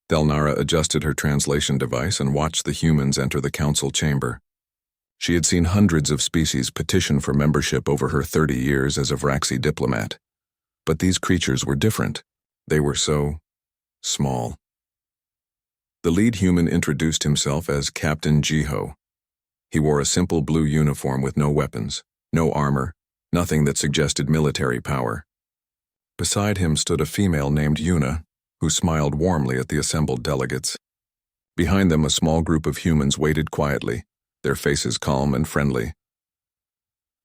Thelnara adjusted her translation device and watched the humans enter the council chamber. She had seen hundreds of species petition for membership over her 30 years as a Vraxi diplomat. But these creatures were different. They were so small. The lead human introduced himself as Captain Jiho. He wore a simple blue uniform with no weapons, no armor, nothing that suggested military power. Beside him stood a female named Yuna, who smiled warmly at the assembled delegates. Behind them, a small group of humans waited quietly, their faces calm and friendly.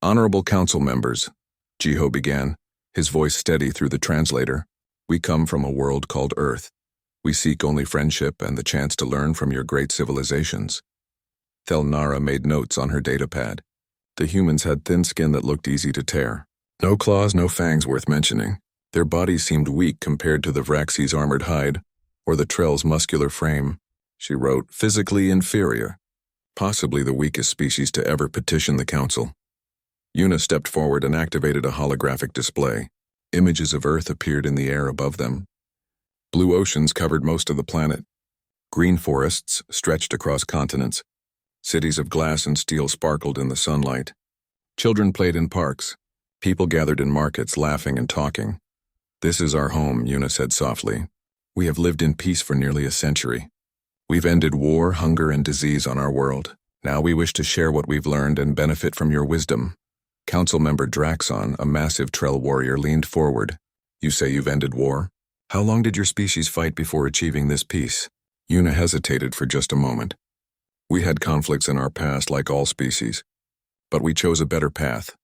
"Honorable council members," Jiho began, his voice steady through the translator, "we come from a world called Earth. We seek only friendship and the chance to learn from your great civilizations." Thelnara made notes on her datapad. The humans had thin skin that looked easy to tear. No claws, no fangs worth mentioning. Their bodies seemed weak compared to the Vraxi's armored hide, or the Trell's muscular frame. She wrote, "Physically inferior. Possibly the weakest species to ever petition the council." Yuna stepped forward and activated a holographic display. Images of Earth appeared in the air above them. Blue oceans covered most of the planet. Green forests stretched across continents. Cities of glass and steel sparkled in the sunlight. Children played in parks. People gathered in markets, laughing and talking. "This is our home," Yuna said softly. "We have lived in peace for nearly a century. We've ended war, hunger, and disease on our world. Now we wish to share what we've learned and benefit from your wisdom." Council member Draxon, a massive Trell warrior, leaned forward. "You say you've ended war? How long did your species fight before achieving this peace?" Yuna hesitated for just a moment. "We had conflicts in our past like all species, but we chose a better path."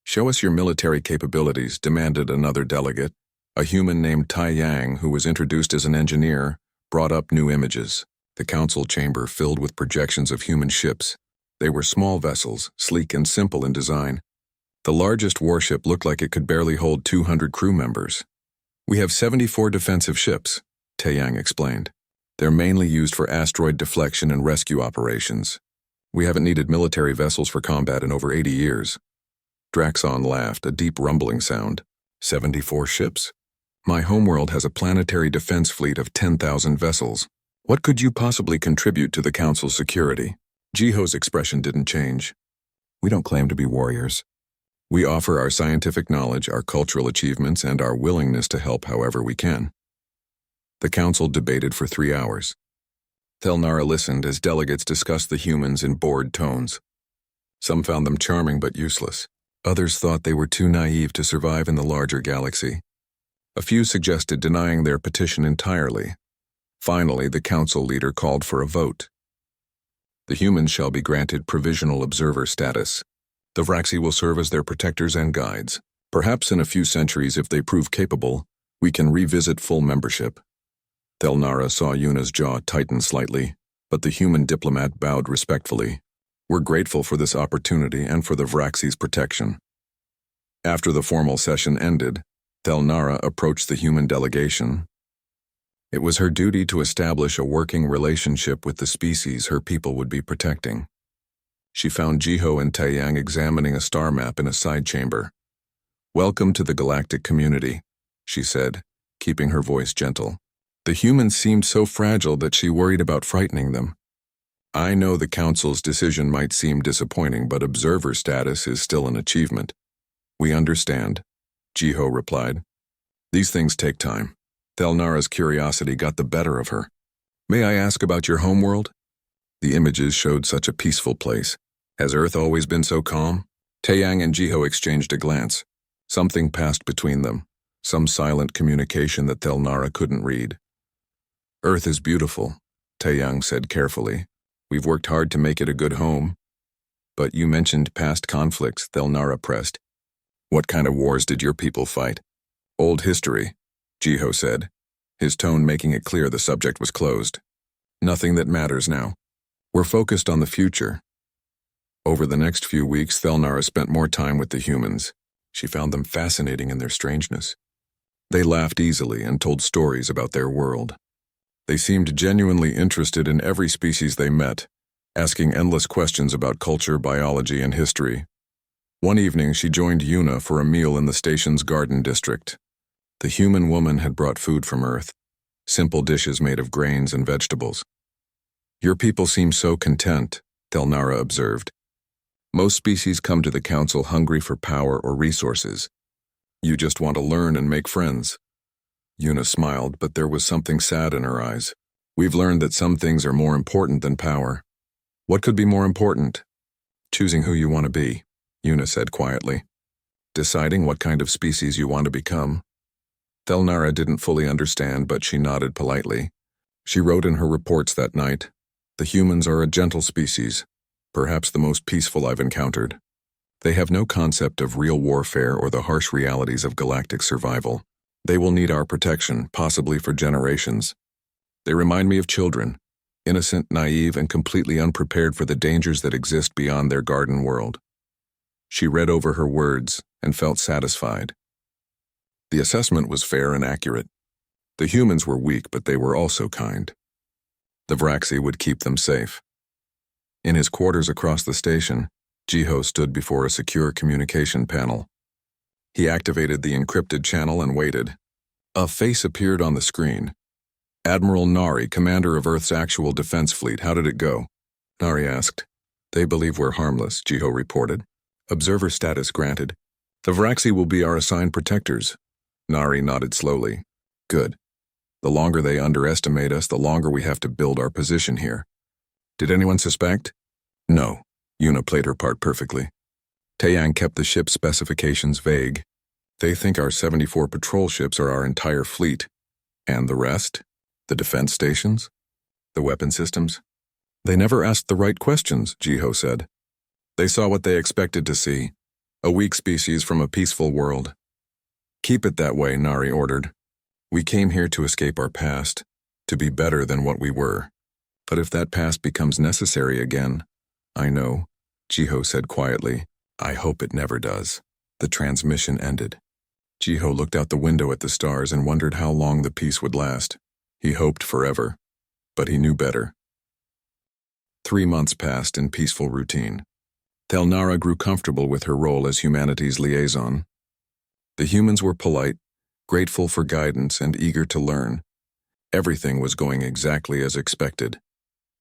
"Show us your military capabilities," demanded another delegate. A human named Tai Yang, who was introduced as an engineer, brought up new images. The council chamber filled with projections of human ships. They were small vessels, sleek and simple in design. The largest warship looked like it could barely hold 200 crew members. "We have 74 defensive ships," Tai Yang explained. "They're mainly used for asteroid deflection and rescue operations. We haven't needed military vessels for combat in over 80 years. Draxon laughed, a deep rumbling sound. 74 ships? My homeworld has a planetary defense fleet of 10,000 vessels. What could you possibly contribute to the council's security?" Jiho's expression didn't change. "We don't claim to be warriors. We offer our scientific knowledge, our cultural achievements, and our willingness to help however we can." The council debated for 3 hours. Thelnara listened as delegates discussed the humans in bored tones. Some found them charming but useless. Others thought they were too naive to survive in the larger galaxy. A few suggested denying their petition entirely. Finally, the council leader called for a vote. "The humans shall be granted provisional observer status. The Vraxi will serve as their protectors and guides. Perhaps in a few centuries, if they prove capable, we can revisit full membership." Thelnara saw Yuna's jaw tighten slightly, but the human diplomat bowed respectfully. "We're grateful for this opportunity and for the Vraxi's protection." After the formal session ended, Thelnara approached the human delegation. It was her duty to establish a working relationship with the species her people would be protecting. She found Jiho and Tai Yang examining a star map in a side chamber. "Welcome to the galactic community," she said, keeping her voice gentle. The humans seemed so fragile that she worried about frightening them. "I know the council's decision might seem disappointing, but observer status is still an achievement." "We understand," Jiho replied. "These things take time." Thelnara's curiosity got the better of her. "May I ask about your homeworld?" The images showed such a peaceful place. "Has Earth always been so calm?" Taeyang and Jiho exchanged a glance. Something passed between them, some silent communication that Thelnara couldn't read. "Earth is beautiful," Taeyang said carefully. "We've worked hard to make it a good home." "But you mentioned past conflicts," Thelnara pressed. "What kind of wars did your people fight?" "Old history," Jiho said, his tone making it clear the subject was closed. "Nothing that matters now. We're focused on the future." Over the next few weeks, Thelnara spent more time with the humans. She found them fascinating in their strangeness. They laughed easily and told stories about their world. They seemed genuinely interested in every species they met, asking endless questions about culture, biology, and history. One evening, she joined Yuna for a meal in the station's garden district. The human woman had brought food from Earth. simple dishes made of grains and vegetables. Your people seem so content, Thelnara observed. Most species come to the council hungry for power or resources. You just want to learn and make friends. Yuna smiled, but there was something sad in her eyes. We've learned that some things are more important than power. What could be more important? Choosing who you want to be, Yuna said quietly. Deciding what kind of species you want to become. Thelnara didn't fully understand, but she nodded politely. She wrote in her reports that night, "The humans are a gentle species, perhaps the most peaceful I've encountered. They have no concept of real warfare or the harsh realities of galactic survival. They will need our protection, possibly for generations. They remind me of children, innocent, naive, and completely unprepared for the dangers that exist beyond their garden world." She read over her words and felt satisfied. The assessment was fair and accurate. The humans were weak, but they were also kind. The Vraxi would keep them safe. In his quarters across the station, Jiho stood before a secure communication panel. He activated the encrypted channel and waited. A face appeared on the screen. "Admiral Nari, commander of Earth's actual defense fleet, how did it go?" Nari asked. "They believe we're harmless," Jiho reported. "Observer status granted. The Vraxi will be our assigned protectors." Nari nodded slowly. "Good. The longer they underestimate us, the longer we have to build our position here." "Did anyone suspect?" "No." Yuna played her part perfectly. Taeyang kept the ship's specifications vague. "They think our 74 patrol ships are our entire fleet. And the rest? The defense stations? The weapon systems?" "They never asked the right questions," Jiho said. "They saw what they expected to see. A weak species from a peaceful world." "Keep it that way," Nari ordered. "We came here to escape our past, to be better than what we were. But if that past becomes necessary again..." "I know," Jiho said quietly. "I hope it never does." The transmission ended. Jiho looked out the window at the stars and wondered how long the peace would last. He hoped forever, but he knew better. 3 months passed in peaceful routine. Thelnara grew comfortable with her role as humanity's liaison. The humans were polite, grateful for guidance, and eager to learn. Everything was going exactly as expected.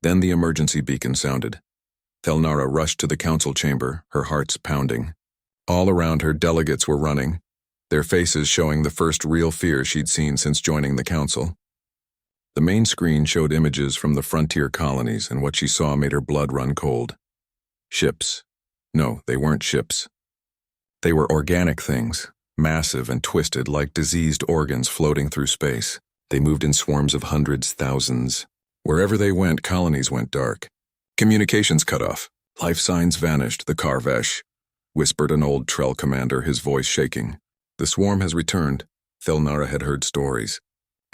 Then the emergency beacon sounded. Thelnara rushed to the council chamber, her heart's pounding. All around her, delegates were running, their faces showing the first real fear she'd seen since joining the council. The main screen showed images from the frontier colonies, and what she saw made her blood run cold. Ships. No, they weren't ships. They were organic things, massive and twisted like diseased organs floating through space. They moved in swarms of hundreds, thousands. Wherever they went, colonies went dark. Communications cut off. Life signs vanished, the Karvesh, whispered an old Trell commander, his voice shaking. The swarm has returned. Thelnara had heard stories.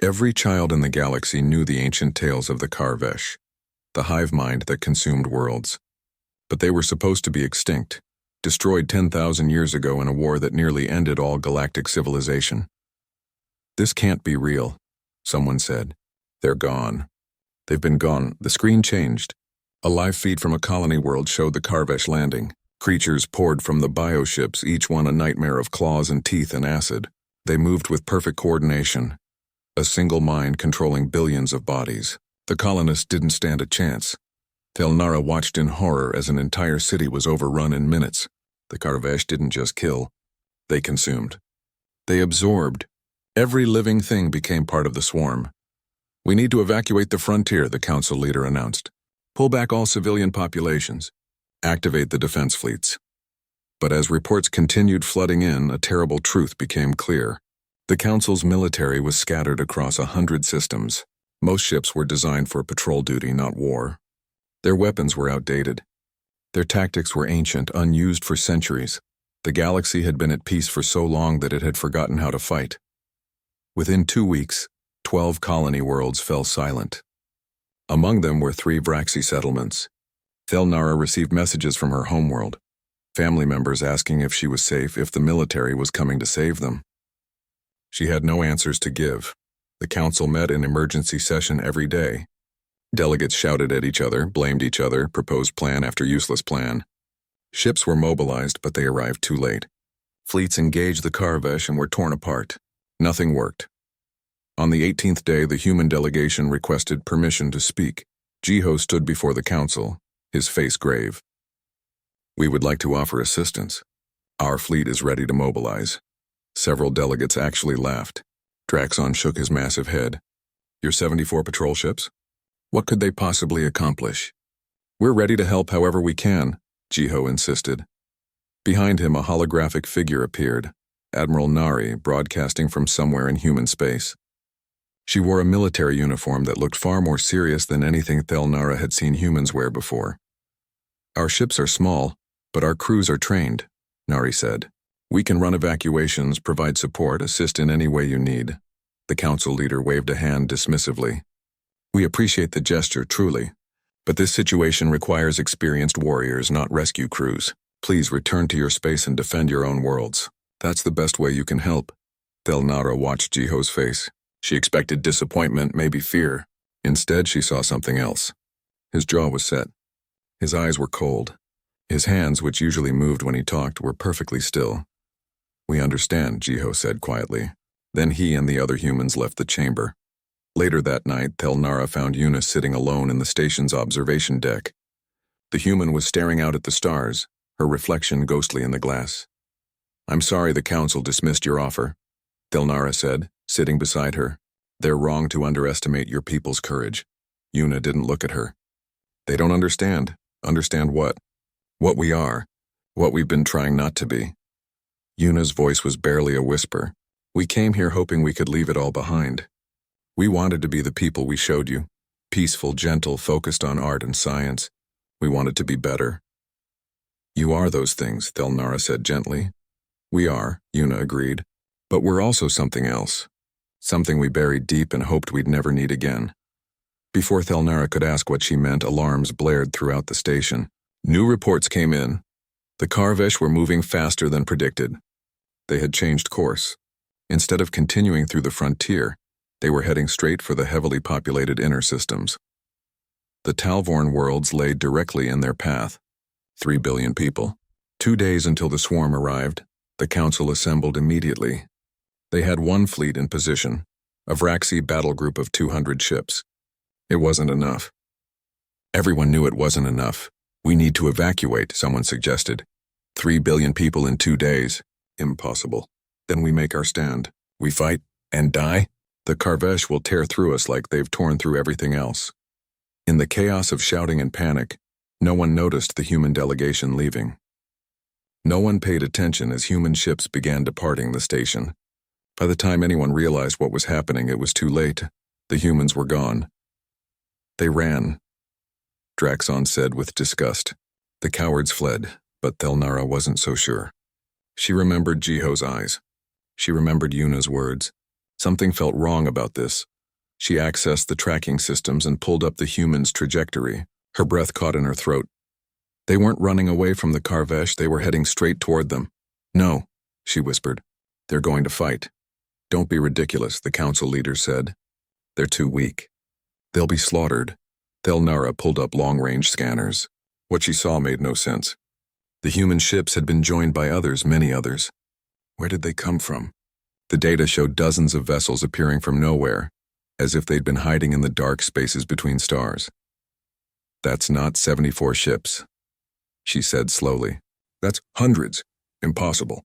Every child in the galaxy knew the ancient tales of the Karvesh, the hive mind that consumed worlds. But they were supposed to be extinct, destroyed 10,000 years ago in a war that nearly ended all galactic civilization. "This can't be real," someone said. "They're gone." "They've been gone." The screen changed. A live feed from a colony world showed the Karvesh landing. Creatures poured from the bioships, each one a nightmare of claws and teeth and acid. They moved with perfect coordination, a single mind controlling billions of bodies. The colonists didn't stand a chance. Thelnara watched in horror as an entire city was overrun in minutes. The Karvesh didn't just kill. They consumed. They absorbed. Every living thing became part of the swarm. "We need to evacuate the frontier," the council leader announced. "Pull back all civilian populations. Activate the defense fleets." But as reports continued flooding in, a terrible truth became clear. The council's military was scattered across 100 systems. Most ships were designed for patrol duty, not war. Their weapons were outdated. Their tactics were ancient, unused for centuries. The galaxy had been at peace for so long that it had forgotten how to fight. Within 2 weeks, 12 colony worlds fell silent. Among them were 3 Vraxi settlements. Thelnara received messages from her homeworld, family members asking if she was safe, if the military was coming to save them. She had no answers to give. The council met in emergency session every day. Delegates shouted at each other, blamed each other, proposed plan after useless plan. Ships were mobilized, but they arrived too late. Fleets engaged the Karvesh and were torn apart. Nothing worked. On the 18th day, the human delegation requested permission to speak. Jiho stood before the council, his face grave. We would like to offer assistance. Our fleet is ready to mobilize. Several delegates actually laughed. Draxon shook his massive head. Your 74 patrol ships? What could they possibly accomplish? We're ready to help however we can, Jiho insisted. Behind him, a holographic figure appeared, Admiral Nari, broadcasting from somewhere in human space. She wore a military uniform that looked far more serious than anything Thelnara had seen humans wear before. Our ships are small, but our crews are trained, Nari said. We can run evacuations, provide support, assist in any way you need. The council leader waved a hand dismissively. We appreciate the gesture, truly. But this situation requires experienced warriors, not rescue crews. Please return to your space and defend your own worlds. That's the best way you can help. Thelnara watched Jiho's face. She expected disappointment, maybe fear. Instead, she saw something else. His jaw was set. His eyes were cold. His hands, which usually moved when he talked, were perfectly still. We understand, Jiho said quietly. Then he and the other humans left the chamber. Later that night, Thelnara found Yuna sitting alone in the station's observation deck. The human was staring out at the stars, her reflection ghostly in the glass. I'm sorry the council dismissed your offer, Thelnara said, sitting beside her. They're wrong to underestimate your people's courage. Yuna didn't look at her. They don't understand. Understand what? What we are. What we've been trying not to be. Yuna's voice was barely a whisper. We came here hoping we could leave it all behind. We wanted to be the people we showed you. Peaceful, gentle, focused on art and science. We wanted to be better. You are those things, Thelnara said gently. We are, Yuna agreed. But we're also something else. Something we buried deep and hoped we'd never need again. Before Thelnara could ask what she meant, alarms blared throughout the station. New reports came in. The Karvesh were moving faster than predicted. They had changed course. Instead of continuing through the frontier, they were heading straight for the heavily populated inner systems. The Talvorn worlds lay directly in their path. 3 billion people. 2 days until the swarm arrived, the council assembled immediately. They had one fleet in position, a Vraxi battle group of 200 ships. It wasn't enough. Everyone knew it wasn't enough. We need to evacuate, someone suggested. 3 billion people in 2 days. Impossible. Then we make our stand. We fight and die? The Karvesh will tear through us like they've torn through everything else. In the chaos of shouting and panic, no one noticed the human delegation leaving. No one paid attention as human ships began departing the station. By the time anyone realized what was happening, it was too late. The humans were gone. They ran, Draxon said with disgust. The cowards fled, but Thelnara wasn't so sure. She remembered Jiho's eyes. She remembered Yuna's words. Something felt wrong about this. She accessed the tracking systems and pulled up the human's trajectory. Her breath caught in her throat. They weren't running away from the Karvesh, they were heading straight toward them. No, she whispered. They're going to fight. Don't be ridiculous, the council leader said. They're too weak. They'll be slaughtered. Thelnara pulled up long-range scanners. What she saw made no sense. The human ships had been joined by others, many others. Where did they come from? The data showed dozens of vessels appearing from nowhere, as if they'd been hiding in the dark spaces between stars. That's not 74 ships, she said slowly. That's hundreds. Impossible.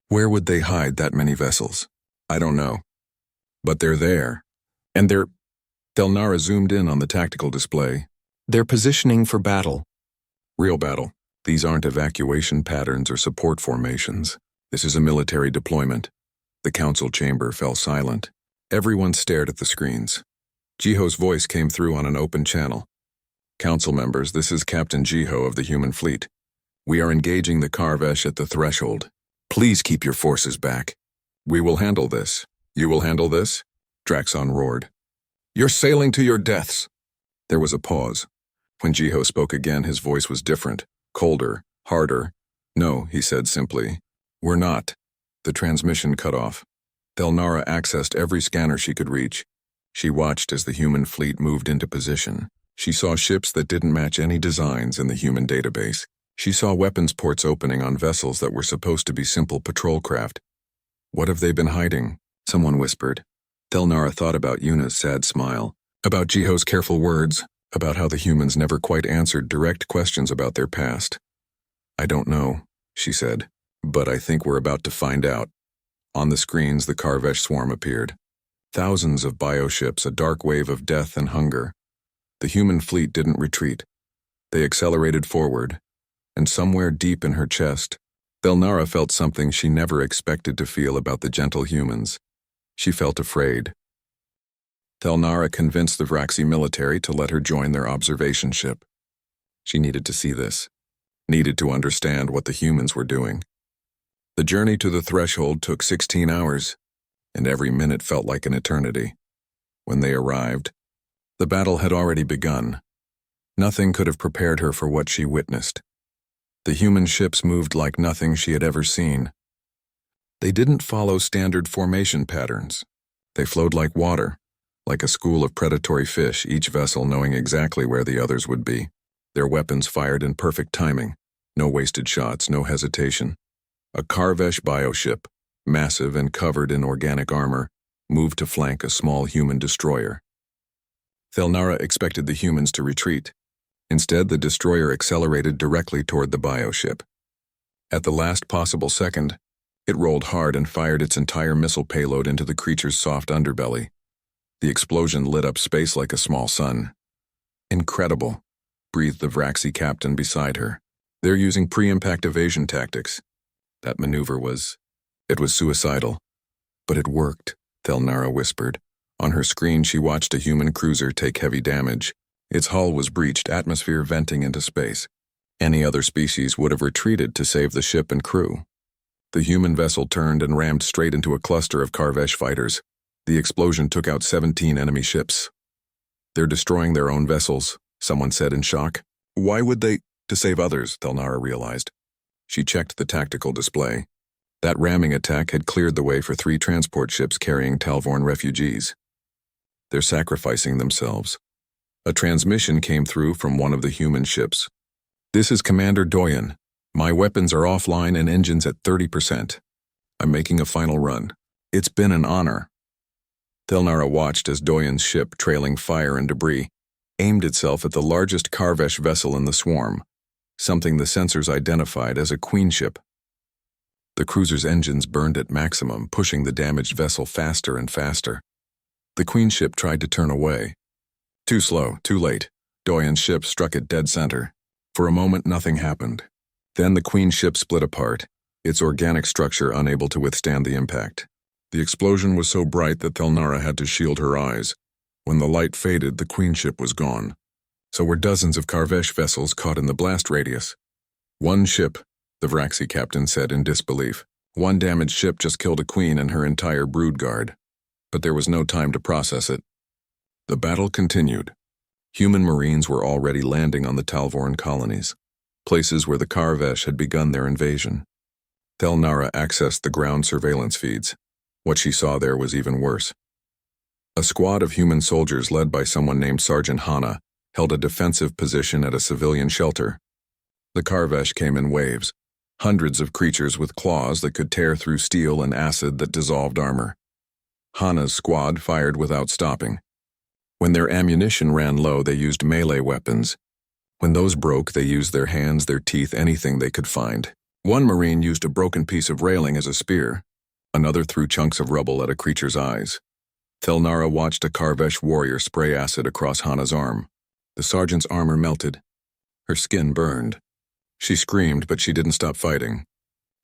Where would they hide that many vessels? I don't know. But they're there. And they're... Thelnara zoomed in on the tactical display. They're positioning for battle. Real battle. These aren't evacuation patterns or support formations. This is a military deployment. The council chamber fell silent. Everyone stared at the screens. Jiho's voice came through on an open channel. Council members, this is Captain Jiho of the human fleet. We are engaging the Karvesh at the threshold. Please keep your forces back. We will handle this. You will handle this? Draxon roared. You're sailing to your deaths. There was a pause. When Jiho spoke again, his voice was different, colder, harder. No, he said simply. We're not. The transmission cut off. Thelnara accessed every scanner she could reach. She watched as the human fleet moved into position. She saw ships that didn't match any designs in the human database. She saw weapons ports opening on vessels that were supposed to be simple patrol craft. What have they been hiding? Someone whispered. Thelnara thought about Yuna's sad smile, about Jiho's careful words, about how the humans never quite answered direct questions about their past. "I don't know," she said, "but I think we're about to find out." On the screens, the Karvesh swarm appeared. Thousands of bioships, a dark wave of death and hunger. The human fleet didn't retreat. They accelerated forward, and somewhere deep in her chest, Thelnara felt something she never expected to feel about the gentle humans. She felt afraid. Thelnara convinced the Vraxi military to let her join their observation ship. She needed to see this, needed to understand what the humans were doing. The journey to the threshold took 16 hours, and every minute felt like an eternity. When they arrived, the battle had already begun. Nothing could have prepared her for what she witnessed. The human ships moved like nothing she had ever seen. They didn't follow standard formation patterns. They flowed like water, like a school of predatory fish, each vessel knowing exactly where the others would be. Their weapons fired in perfect timing. No wasted shots, no hesitation. A Karvesh bioship, massive and covered in organic armor, moved to flank a small human destroyer. Thelnara expected the humans to retreat. Instead, the destroyer accelerated directly toward the bioship. At the last possible second, it rolled hard and fired its entire missile payload into the creature's soft underbelly. The explosion lit up space like a small sun. "Incredible," breathed the Vraxi captain beside her. "They're using pre-impact evasion tactics." That maneuver was suicidal. "But it worked," Thelnara whispered. On her screen, she watched a human cruiser take heavy damage. Its hull was breached, atmosphere venting into space. Any other species would have retreated to save the ship and crew. The human vessel turned and rammed straight into a cluster of Karvesh fighters. The explosion took out 17 enemy ships. "They're destroying their own vessels," someone said in shock. "Why would they?" "To save others," Thelnara realized. She checked the tactical display. That ramming attack had cleared the way for 3 transport ships carrying Talvorn refugees. "They're sacrificing themselves." A transmission came through from one of the human ships. "This is Commander Doyen. My weapons are offline and engines at 30%. I'm making a final run. It's been an honor." Thelnara watched as Doyen's ship, trailing fire and debris, aimed itself at the largest Karvesh vessel in the swarm, something the sensors identified as a queen ship. The cruiser's engines burned at maximum, pushing the damaged vessel faster and faster. The queen ship tried to turn away. Too slow, too late. Doyen's ship struck it dead center. For a moment, nothing happened. Then the queen ship split apart, its organic structure unable to withstand the impact. The explosion was so bright that Thelnara had to shield her eyes. When the light faded, the queen ship was gone. So were dozens of Karvesh vessels caught in the blast radius. "One ship," the Vraxi captain said in disbelief. "One damaged ship just killed a queen and her entire brood guard." But there was no time to process it. The battle continued. Human marines were already landing on the Talvorn colonies, places where the Karvesh had begun their invasion. Thelnara accessed the ground surveillance feeds. What she saw there was even worse. A squad of human soldiers led by someone named Sergeant Hana held a defensive position at a civilian shelter. The Karvesh came in waves, hundreds of creatures with claws that could tear through steel and acid that dissolved armor. Hana's squad fired without stopping. When their ammunition ran low, they used melee weapons. When those broke, they used their hands, their teeth, anything they could find. One Marine used a broken piece of railing as a spear. Another threw chunks of rubble at a creature's eyes. Thelnara watched a Karvesh warrior spray acid across Hana's arm. The sergeant's armor melted. Her skin burned. She screamed, but she didn't stop fighting.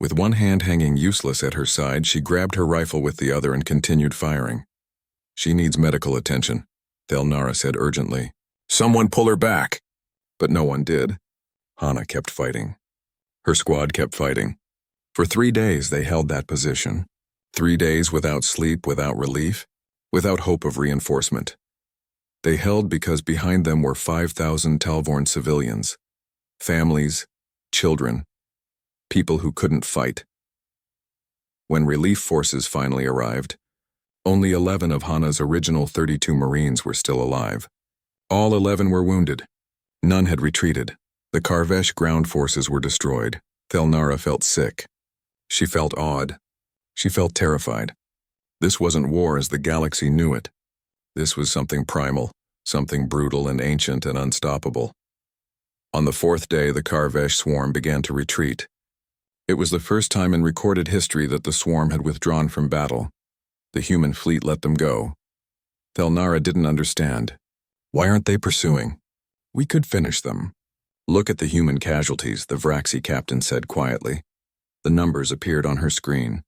With one hand hanging useless at her side, she grabbed her rifle with the other and continued firing. "She needs medical attention," Thelnara said urgently. "Someone pull her back!" But no one did. Hana kept fighting. Her squad kept fighting. For 3 days they held that position. 3 days without sleep, without relief, without hope of reinforcement. They held because behind them were 5,000 Talvorn civilians. Families, children, people who couldn't fight. When relief forces finally arrived, only 11 of Hana's original 32 Marines were still alive. All 11 were wounded. None had retreated. The Karvesh ground forces were destroyed. Thelnara felt sick. She felt awed. She felt terrified. This wasn't war as the galaxy knew it. This was something primal, something brutal and ancient and unstoppable. On the fourth day, the Karvesh swarm began to retreat. It was the first time in recorded history that the swarm had withdrawn from battle. The human fleet let them go. Thelnara didn't understand. Why aren't they pursuing? We could finish them. Look at the human casualties, the Vraxi captain said quietly. The numbers appeared on her screen.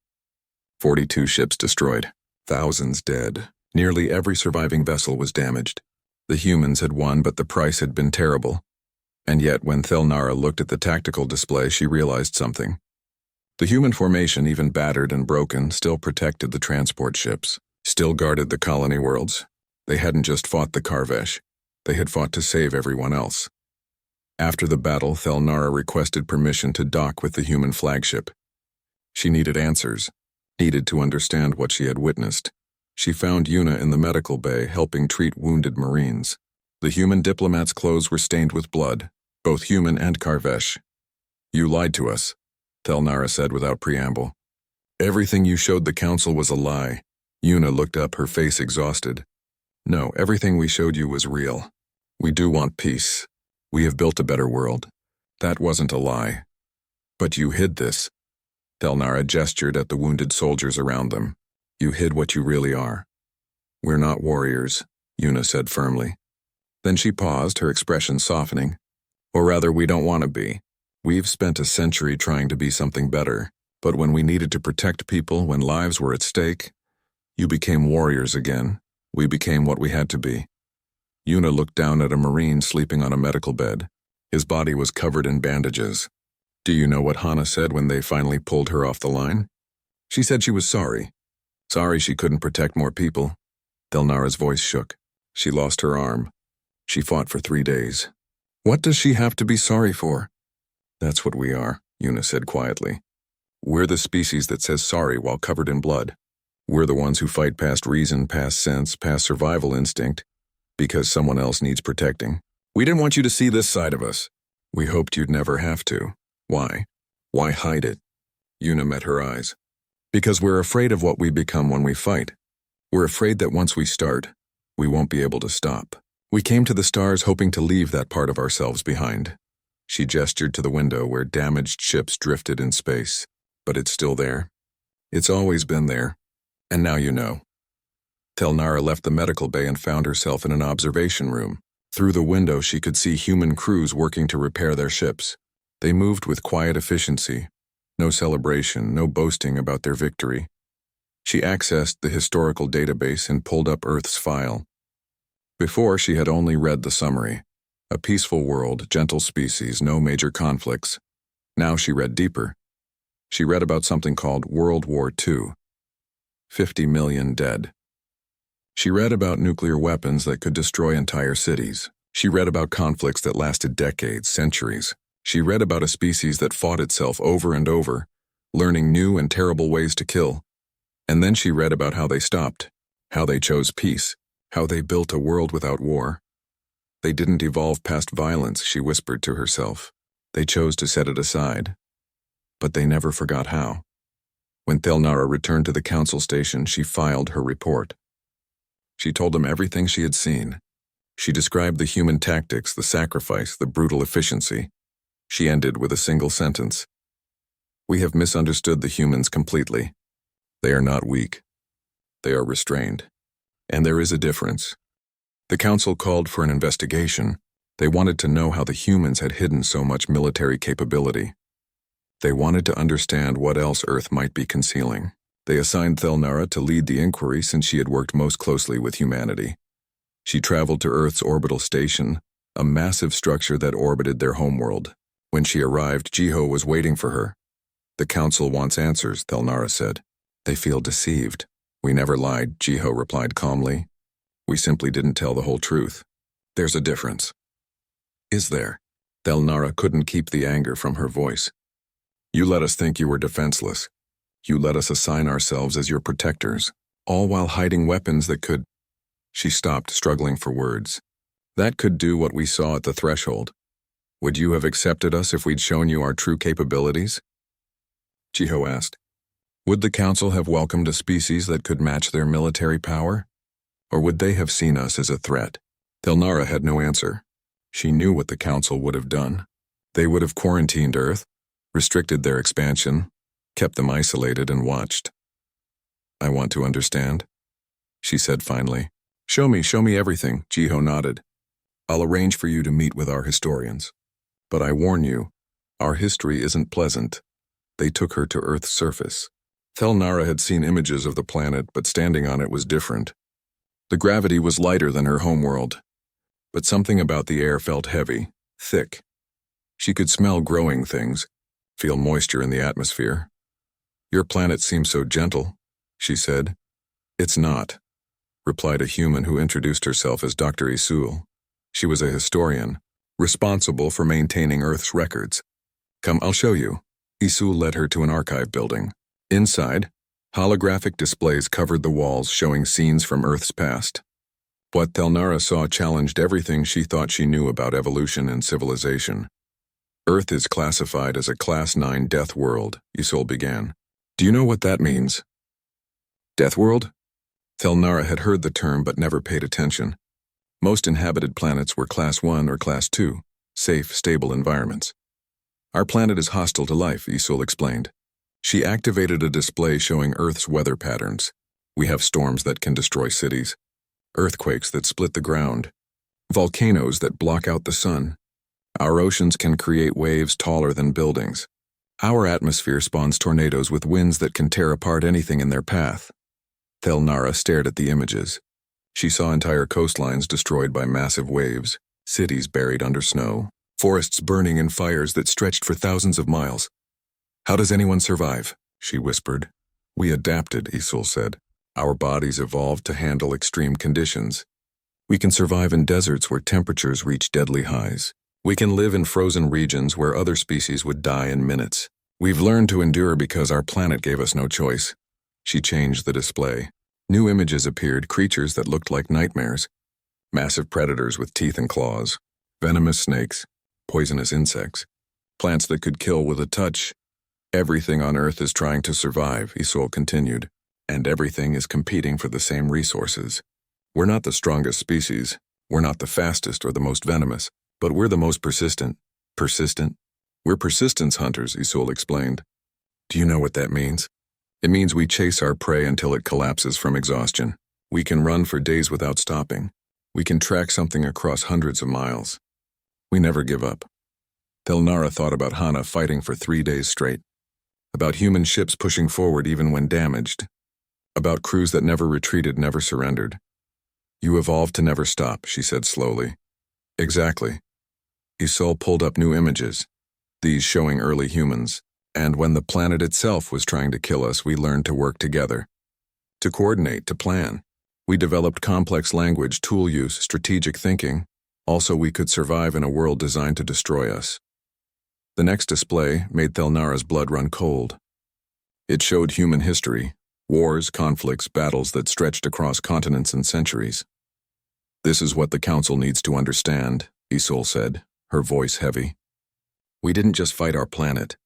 42 ships destroyed, thousands dead. Nearly every surviving vessel was damaged. The humans had won, but the price had been terrible. And yet, when Thelnara looked at the tactical display, she realized something. The human formation, even battered and broken, still protected the transport ships, still guarded the colony worlds. They hadn't just fought the Karvesh. They had fought to save everyone else. After the battle, Thelnara requested permission to dock with the human flagship. She needed answers, needed to understand what she had witnessed. She found Yuna in the medical bay helping treat wounded Marines. The human diplomat's clothes were stained with blood, both human and Karvesh. You lied to us, Thelnara said without preamble. Everything you showed the council was a lie. Yuna looked up, her face exhausted. No, everything we showed you was real. We do want peace. We have built a better world. That wasn't a lie. But you hid this. Thelnara gestured at the wounded soldiers around them. You hid what you really are. We're not warriors, Yuna said firmly. Then she paused, her expression softening. Or rather, we don't want to be. We've spent a century trying to be something better, but when we needed to protect people, when lives were at stake, you became warriors again. We became what we had to be. Yuna looked down at a Marine sleeping on a medical bed. His body was covered in bandages. Do you know what Hana said when they finally pulled her off the line? She said she was sorry. Sorry she couldn't protect more people. Thelnara's voice shook. She lost her arm. She fought for 3 days. What does she have to be sorry for? That's what we are, Yuna said quietly. We're the species that says sorry while covered in blood. We're the ones who fight past reason, past sense, past survival instinct, because someone else needs protecting. We didn't want you to see this side of us. We hoped you'd never have to. Why? Why hide it? Yuna met her eyes. Because we're afraid of what we become when we fight. We're afraid that once we start, we won't be able to stop. We came to the stars hoping to leave that part of ourselves behind. She gestured to the window where damaged ships drifted in space. But it's still there. It's always been there. And now you know. Thelnara left the medical bay and found herself in an observation room. Through the window, she could see human crews working to repair their ships. They moved with quiet efficiency. No celebration, no boasting about their victory. She accessed the historical database and pulled up Earth's file. Before, she had only read the summary. A peaceful world, gentle species, no major conflicts. Now she read deeper. She read about something called World War II. 50 million dead. She read about nuclear weapons that could destroy entire cities. She read about conflicts that lasted decades, centuries. She read about a species that fought itself over and over, learning new and terrible ways to kill. And then she read about how they stopped, how they chose peace, how they built a world without war. They didn't evolve past violence, she whispered to herself. They chose to set it aside. But they never forgot how. When Thelnara returned to the council station, she filed her report. She told them everything she had seen. She described the human tactics, the sacrifice, the brutal efficiency. She ended with a single sentence. We have misunderstood the humans completely. They are not weak. They are restrained. And there is a difference. The council called for an investigation. They wanted to know how the humans had hidden so much military capability. They wanted to understand what else Earth might be concealing. They assigned Thelnara to lead the inquiry since she had worked most closely with humanity. She traveled to Earth's orbital station, a massive structure that orbited their homeworld. When she arrived, Jiho was waiting for her. The council wants answers, Thelnara said. They feel deceived. We never lied, Jiho replied calmly. We simply didn't tell the whole truth. There's a difference. Is there? Thelnara couldn't keep the anger from her voice. You let us think you were defenseless. You let us assign ourselves as your protectors, all while hiding weapons that could... She stopped, struggling for words. That could do what we saw at the threshold. Would you have accepted us if we'd shown you our true capabilities? Jiho asked. Would the Council have welcomed a species that could match their military power? Or would they have seen us as a threat? Telnara had no answer. She knew what the Council would have done. They would have quarantined Earth, restricted their expansion, kept them isolated and watched. "I want to understand," she said finally. Show me everything," Jiho nodded. "I'll arrange for you to meet with our historians. But I warn you, our history isn't pleasant. They took her to Earth's surface." Telnara had seen images of the planet, but standing on it was different. The gravity was lighter than her homeworld, but something about the air felt heavy, thick. She could smell growing things, feel moisture in the atmosphere. "Your planet seems so gentle," she said. "It's not," replied a human who introduced herself as Dr. Isul. She was a historian, responsible for maintaining Earth's records. "Come, I'll show you." Isul led her to an archive building. Inside, holographic displays covered the walls showing scenes from Earth's past. What Telnara saw challenged everything she thought she knew about evolution and civilization. "Earth is classified as a Class 9 death world," Isul began. "Do you know what that means?" "Death world?" Telnara had heard the term but never paid attention. Most inhabited planets were Class 1 or Class 2, safe, stable environments. "Our planet is hostile to life," Isul explained. She activated a display showing Earth's weather patterns. "We have storms that can destroy cities, earthquakes that split the ground, volcanoes that block out the sun. Our oceans can create waves taller than buildings. Our atmosphere spawns tornadoes with winds that can tear apart anything in their path." Telnara stared at the images. She saw entire coastlines destroyed by massive waves, cities buried under snow, forests burning in fires that stretched for thousands of miles. "How does anyone survive?" she whispered. "We adapted," Isul said. "Our bodies evolved to handle extreme conditions. We can survive in deserts where temperatures reach deadly highs. We can live in frozen regions where other species would die in minutes. We've learned to endure because our planet gave us no choice." She changed the display. New images appeared, creatures that looked like nightmares. Massive predators with teeth and claws, venomous snakes, poisonous insects, plants that could kill with a touch. "Everything on Earth is trying to survive," Isul continued, "and everything is competing for the same resources. We're not the strongest species, we're not the fastest or the most venomous, but we're the most persistent." "Persistent?" "We're persistence hunters," Isul explained. "Do you know what that means?" "It means we chase our prey until it collapses from exhaustion. We can run for days without stopping. We can track something across hundreds of miles. We never give up." Telnara thought about Hana fighting for 3 days straight, about human ships pushing forward even when damaged, about crews that never retreated, never surrendered. "You evolved to never stop," she said slowly. "Exactly." Isul pulled up new images, these showing early humans. "And when the planet itself was trying to kill us, we learned to work together. To coordinate, to plan. We developed complex language, tool use, strategic thinking. Also, we could survive in a world designed to destroy us." The next display made Telnara's blood run cold. It showed human history, wars, conflicts, battles that stretched across continents and centuries. "This is what the Council needs to understand," Isul said, her voice heavy. "We didn't just fight our planet.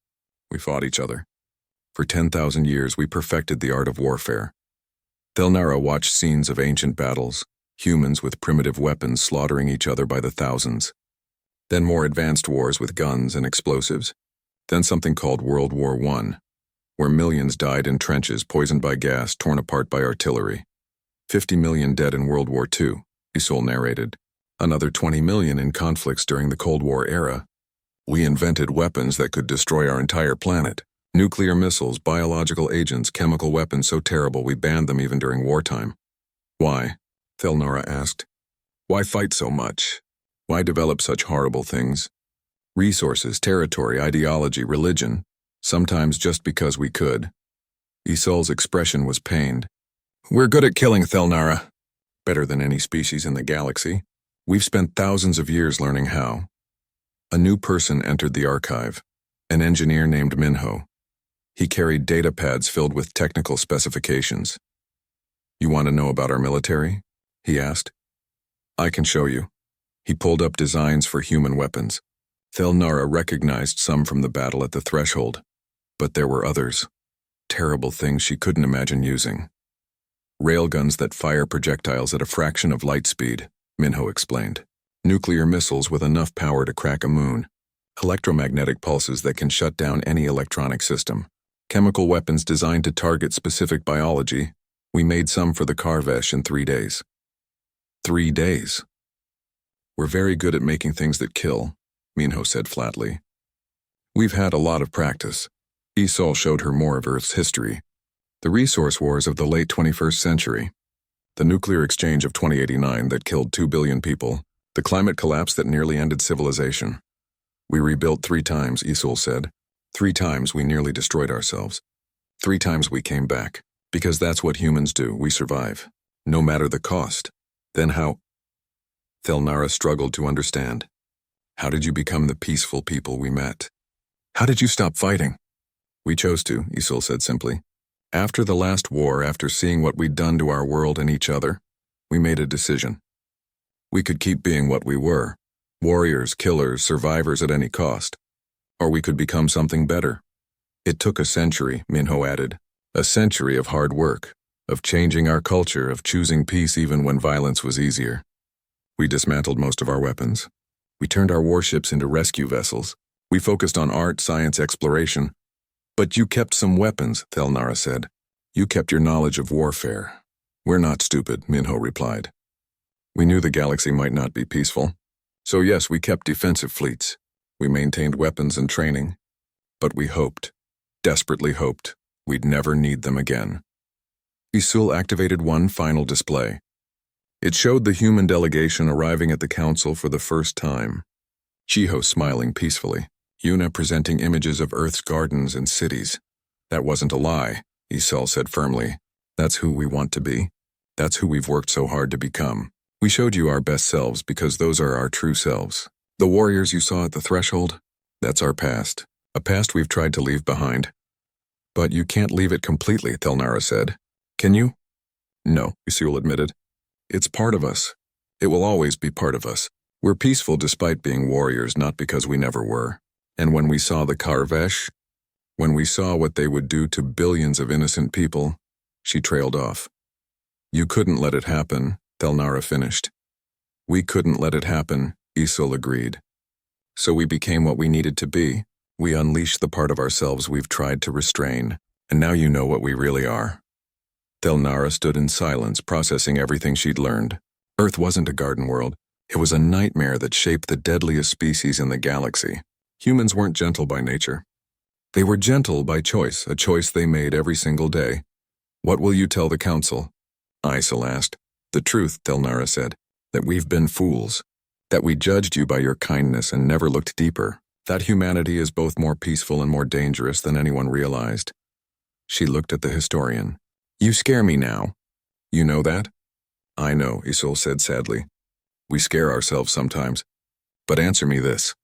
We fought each other. For 10,000 years, we perfected the art of warfare." Telnara watched scenes of ancient battles, humans with primitive weapons slaughtering each other by the thousands. Then more advanced wars with guns and explosives. Then something called World War I, where millions died in trenches poisoned by gas, torn apart by artillery. 50 million dead in World War II, Isul narrated. Another 20 million in conflicts during the Cold War era. "We invented weapons that could destroy our entire planet. Nuclear missiles, biological agents, chemical weapons so terrible we banned them even during wartime." "Why?" Telnara asked. "Why fight so much? Why develop such horrible things? Resources, territory, ideology, religion, sometimes just because we could." Isol's expression was pained. "We're good at killing, Telnara. Better than any species in the galaxy. We've spent thousands of years learning how." A new person entered the archive, an engineer named Minho. He carried data pads filled with technical specifications. "You want to know about our military?" he asked. "I can show you." He pulled up designs for human weapons. Telnara recognized some from the battle at the threshold, but there were others. terrible things she couldn't imagine using. Railguns that fire projectiles at a fraction of light speed, Minho explained. Nuclear missiles with enough power to crack a moon. Electromagnetic pulses that can shut down any electronic system. Chemical weapons designed to target specific biology. We made some for the Karvesh in 3 days. 3 days. We're very good at making things that kill, Minho said flatly. We've had a lot of practice. Isol showed her more of Earth's history. The resource wars of the late 21st century. The nuclear exchange of 2089 that killed 2 billion people. The climate collapse that nearly ended civilization. We rebuilt 3 times, Isol said. 3 times we nearly destroyed ourselves. 3 times we came back. Because that's what humans do, we survive. No matter the cost. Then how? Thelnara struggled to understand. How did you become the peaceful people we met? How did you stop fighting? We chose to, Isol said simply. After the last war, after seeing what we'd done to our world and each other, we made a decision. We could keep being what we were. Warriors, killers, survivors at any cost. Or we could become something better. It took a century, Minho added. A century of hard work, of changing our culture, of choosing peace even when violence was easier. We dismantled most of our weapons. We turned our warships into rescue vessels. We focused on art, science, exploration. But you kept some weapons, Thelnara said. You kept your knowledge of warfare. We're not stupid, Minho replied. We knew the galaxy might not be peaceful. So yes, we kept defensive fleets. We maintained weapons and training. But we hoped, desperately hoped, we'd never need them again. Isul activated one final display. It showed the human delegation arriving at the council for the first time. Chiho smiling peacefully, Yuna presenting images of Earth's gardens and cities. That wasn't a lie, Isul said firmly. That's who we want to be. That's who we've worked so hard to become. We showed you our best selves because those are our true selves. The warriors you saw at the threshold, that's our past. A past we've tried to leave behind. But you can't leave it completely, Thelnara said. Can you? No, Isul admitted. It's part of us. It will always be part of us. We're peaceful despite being warriors, not because we never were. And when we saw the Karvesh, when we saw what they would do to billions of innocent people, she trailed off. You couldn't let it happen, Thelnara finished. We couldn't let it happen, Isul agreed. So we became what we needed to be. We unleashed the part of ourselves we've tried to restrain, and now you know what we really are. Thelnara stood in silence, processing everything she'd learned. Earth wasn't a garden world. It was a nightmare that shaped the deadliest species in the galaxy. Humans weren't gentle by nature. They were gentle by choice, a choice they made every single day. What will you tell the council? Isil asked. The truth, Thelnara said, that we've been fools, that we judged you by your kindness and never looked deeper, that humanity is both more peaceful and more dangerous than anyone realized. She looked at the historian. You scare me now. You know that? I know, Isul said sadly. We scare ourselves sometimes. But answer me this.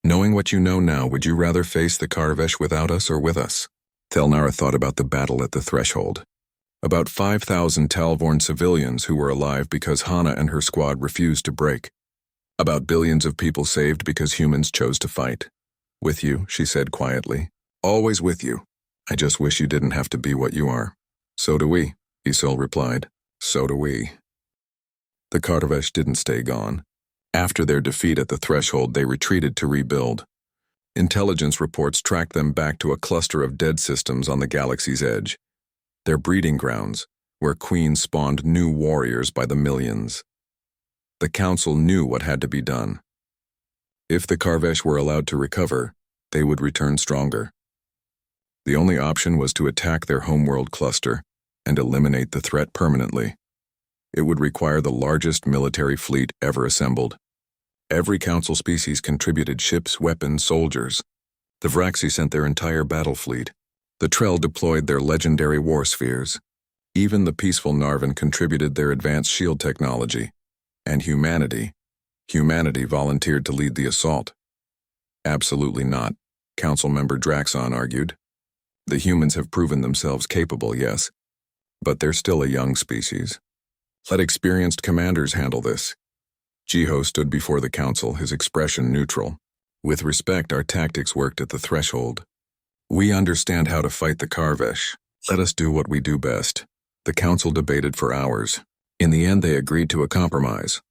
Knowing what you know now, would you rather face the Karvesh without us or with us? Thelnara thought about the battle at the threshold. About 5,000 Talvorn civilians who were alive because Hana and her squad refused to break. About billions of people saved because humans chose to fight. With you, she said quietly. Always with you. I just wish you didn't have to be what you are. So do we, Isul replied. So do we. The Karvesh didn't stay gone. After their defeat at the threshold, they retreated to rebuild. Intelligence reports tracked them back to a cluster of dead systems on the galaxy's edge. Their breeding grounds, where queens spawned new warriors by the millions. The council knew what had to be done. If the Karvesh were allowed to recover, they would return stronger. The only option was to attack their homeworld cluster and eliminate the threat permanently. It would require the largest military fleet ever assembled. Every council species contributed ships, weapons, soldiers. The Vraxi sent their entire battle fleet. The Trell deployed their legendary war spheres. Even the peaceful Narvan contributed their advanced shield technology. And humanity volunteered to lead the assault. Absolutely not, Council Member Draxon argued. The humans have proven themselves capable, yes, but they're still a young species. Let experienced commanders handle this. Jiho stood before the council, his expression neutral. With respect, our tactics worked at the threshold. We understand how to fight the Karvesh. Let us do what we do best. The council debated for hours. In the end, they agreed to a compromise.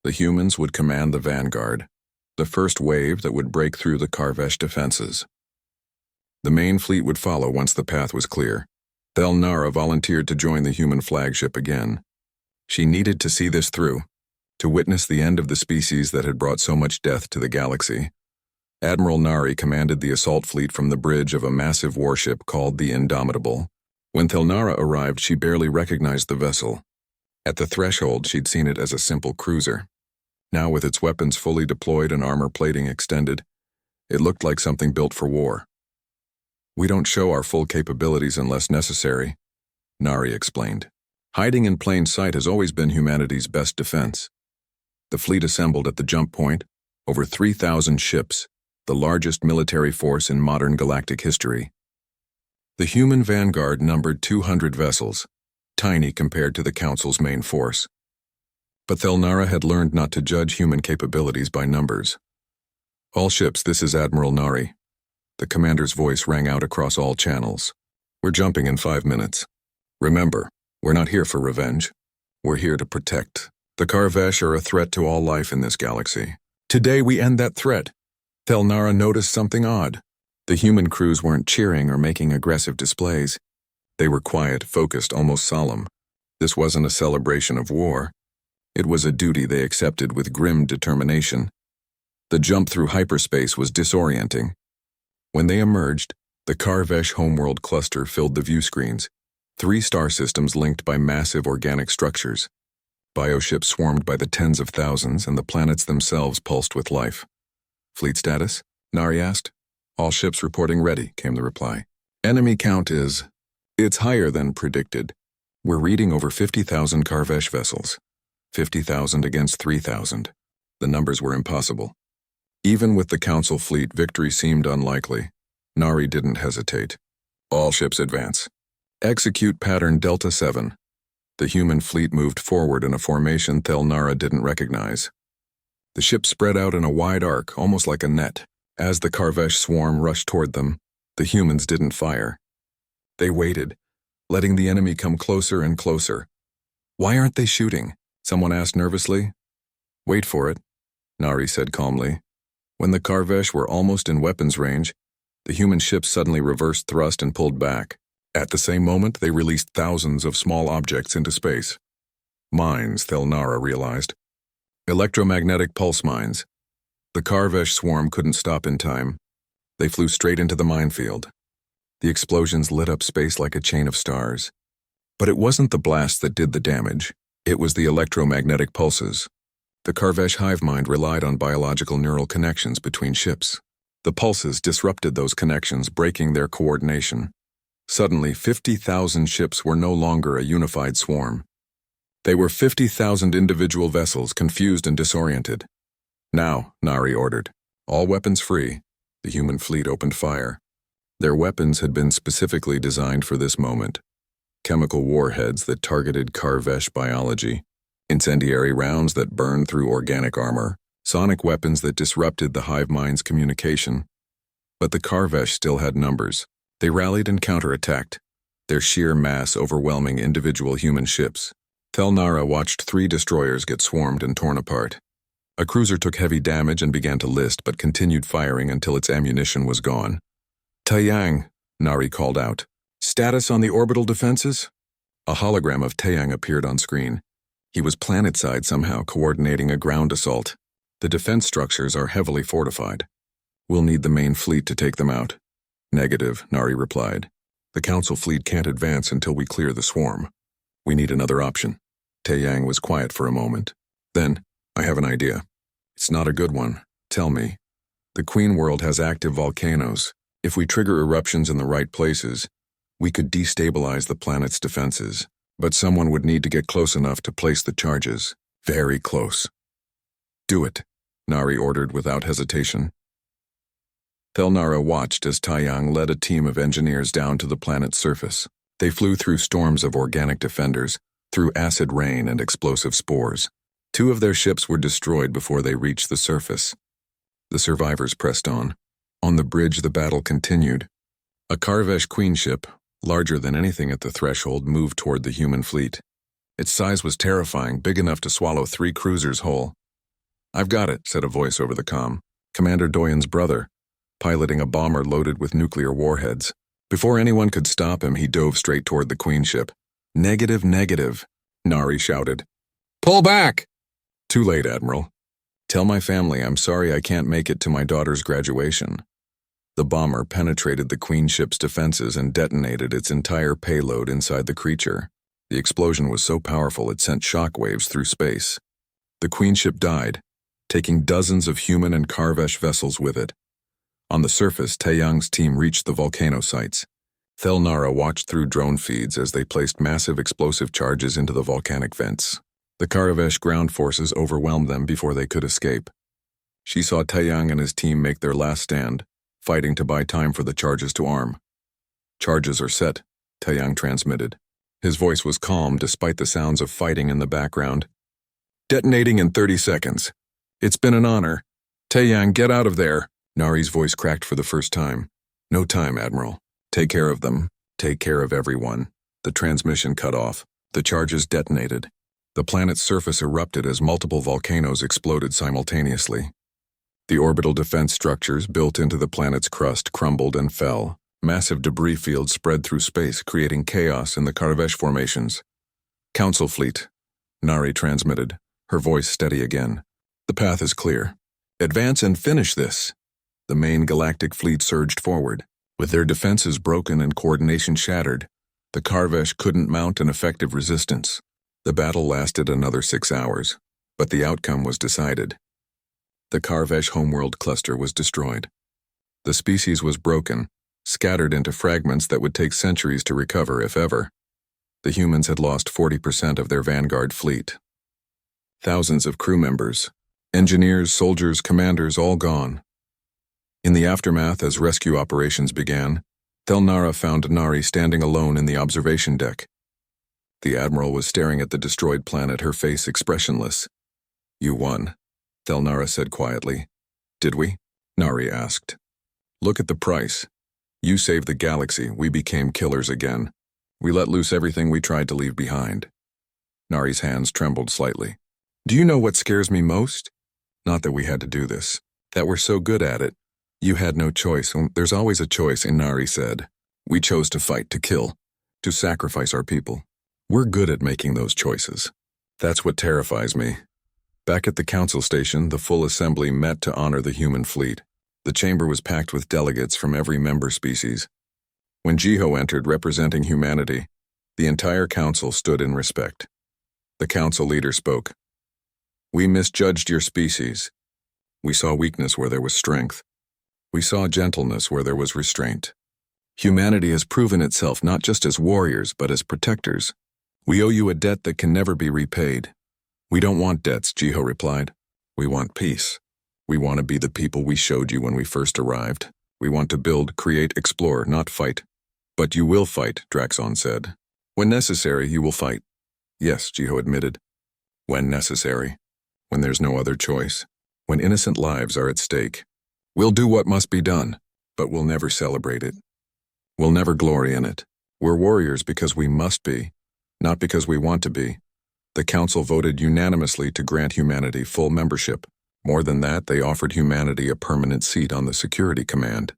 The humans would command the vanguard, the first wave that would break through the Karvesh defenses. The main fleet would follow once the path was clear. Thelnara volunteered to join the human flagship again. She needed to see this through, to witness the end of the species that had brought so much death to the galaxy. Admiral Nari commanded the assault fleet from the bridge of a massive warship called the Indomitable. When Thelnara arrived, she barely recognized the vessel. At the threshold, she'd seen it as a simple cruiser. Now, with its weapons fully deployed and armor plating extended, it looked like something built for war. "We don't show our full capabilities unless necessary," Nari explained. "Hiding in plain sight has always been humanity's best defense." The fleet assembled at the jump point, over 3,000 ships, the largest military force in modern galactic history. The human vanguard numbered 200 vessels, tiny compared to the Council's main force. But Thelnara had learned not to judge human capabilities by numbers. "All ships, this is Admiral Nari." The commander's voice rang out across all channels. "We're jumping in 5 minutes. Remember, we're not here for revenge. We're here to protect. The Karvesh are a threat to all life in this galaxy. Today we end that threat." Thelnara noticed something odd. The human crews weren't cheering or making aggressive displays. They were quiet, focused, almost solemn. This wasn't a celebration of war. It was a duty they accepted with grim determination. The jump through hyperspace was disorienting. When they emerged, the Karvesh homeworld cluster filled the view screens, 3 star systems linked by massive organic structures. Bioships swarmed by the tens of thousands, and the planets themselves pulsed with life. "Fleet status?" Nari asked. "All ships reporting ready," came the reply. "Enemy count is... it's higher than predicted. We're reading over 50,000 Karvesh vessels. 50,000 against 3,000. The numbers were impossible." Even with the Council fleet, victory seemed unlikely. Nari didn't hesitate. "All ships advance. Execute pattern Delta 7. The human fleet moved forward in a formation Thelnara didn't recognize. The ships spread out in a wide arc, almost like a net. As the Karvesh swarm rushed toward them, the humans didn't fire. They waited, letting the enemy come closer and closer. "Why aren't they shooting?" someone asked nervously. "Wait for it," Nari said calmly. When the Karvesh were almost in weapons range, the human ships suddenly reversed thrust and pulled back. At the same moment, they released thousands of small objects into space. Mines, Thelnara realized. Electromagnetic pulse mines. The Karvesh swarm couldn't stop in time. They flew straight into the minefield. The explosions lit up space like a chain of stars. But it wasn't the blast that did the damage. It was the electromagnetic pulses. The Karvesh hive mind relied on biological neural connections between ships. The pulses disrupted those connections, breaking their coordination. Suddenly, 50,000 ships were no longer a unified swarm. They were 50,000 individual vessels, confused and disoriented. "Now," Nari ordered. "All weapons free." The human fleet opened fire. Their weapons had been specifically designed for this moment. Chemical warheads that targeted Karvesh biology, incendiary rounds that burned through organic armor, sonic weapons that disrupted the hive mind's communication. But the Karvesh still had numbers. They rallied and counterattacked, their sheer mass overwhelming individual human ships. Thelnara watched 3 destroyers get swarmed and torn apart. A cruiser took heavy damage and began to list, but continued firing until its ammunition was gone. "Taeyang," Nari called out. "Status on the orbital defenses?" A hologram of Taeyang appeared on screen. He was planetside somehow, coordinating a ground assault. "The defense structures are heavily fortified. We'll need the main fleet to take them out." "Negative," Nari replied. "The Council fleet can't advance until we clear the swarm. We need another option." Taeyang was quiet for a moment. Then, "I have an idea. It's not a good one. Tell me. The Queen World has active volcanoes. If we trigger eruptions in the right places, we could destabilize the planet's defenses. But someone would need to get close enough to place the charges. Very close." "Do it," Nari ordered without hesitation. Thelnara watched as Taeyang led a team of engineers down to the planet's surface. They flew through storms of organic defenders, through acid rain and explosive spores. 2 of their ships were destroyed before they reached the surface. The survivors pressed on. On the bridge, the battle continued. A Karvesh queen ship, larger than anything at the threshold, moved toward the human fleet. Its size was terrifying, big enough to swallow 3 cruisers whole. "I've got it," said a voice over the comm. Commander Doyen's brother, piloting a bomber loaded with nuclear warheads. Before anyone could stop him, he dove straight toward the Queen ship. "Negative, negative," Nari shouted. "Pull back!" "Too late, Admiral. Tell my family I'm sorry I can't make it to my daughter's graduation." The bomber penetrated the Queen ship's defenses and detonated its entire payload inside the creature. The explosion was so powerful it sent shockwaves through space. The Queen ship died, taking dozens of human and Karvesh vessels with it. On the surface, Taeyang's team reached the volcano sites. Thelnara watched through drone feeds as they placed massive explosive charges into the volcanic vents. The Karvesh ground forces overwhelmed them before they could escape. She saw Taeyang and his team make their last stand, fighting to buy time for the charges to arm. "Charges are set," Taeyang transmitted. His voice was calm despite the sounds of fighting in the background. "Detonating in 30 seconds. It's been an honor. Taeyang, get out of there." Nari's voice cracked for the first time. "No time, Admiral. Take care of them. Take care of everyone." The transmission cut off. The charges detonated. The planet's surface erupted as multiple volcanoes exploded simultaneously. The orbital defense structures built into the planet's crust crumbled and fell. Massive debris fields spread through space, creating chaos in the Karvesh formations. "Council fleet," Nari transmitted, her voice steady again. "The path is clear. Advance and finish this." The main galactic fleet surged forward. With their defenses broken and coordination shattered, the Karvesh couldn't mount an effective resistance. The battle lasted another 6 hours, but the outcome was decided. The Karvesh homeworld cluster was destroyed. The species was broken, scattered into fragments that would take centuries to recover, if ever. The humans had lost 40% of their vanguard fleet. Thousands of crew members, engineers, soldiers, commanders, all gone. In the aftermath, as rescue operations began, Thelnara found Nari standing alone in the observation deck. The Admiral was staring at the destroyed planet, her face expressionless. "You won," Thelnara said quietly. "Did we?" Nari asked. "Look at the price. You saved the galaxy, we became killers again. We let loose everything we tried to leave behind." Nari's hands trembled slightly. "Do you know what scares me most? Not that we had to do this. That we're so good at it. You had no choice. There's always a choice," Nari said. "We chose to fight, to kill, to sacrifice our people. We're good at making those choices. That's what terrifies me." Back at the council station, the full assembly met to honor the human fleet. The chamber was packed with delegates from every member species. When Jiho entered representing humanity, the entire council stood in respect. The council leader spoke. "We misjudged your species. We saw weakness where there was strength. We saw gentleness where there was restraint. Humanity has proven itself not just as warriors, but as protectors. We owe you a debt that can never be repaid." "We don't want debts," Jiho replied. "We want peace. We want to be the people we showed you when we first arrived. We want to build, create, explore, not fight." "But you will fight," Draxon said. "When necessary, you will fight." "Yes," Jiho admitted. "When necessary. When there's no other choice. When innocent lives are at stake. We'll do what must be done, but we'll never celebrate it. We'll never glory in it. We're warriors because we must be, not because we want to be." The council voted unanimously to grant humanity full membership. More than that, they offered humanity a permanent seat on the security command.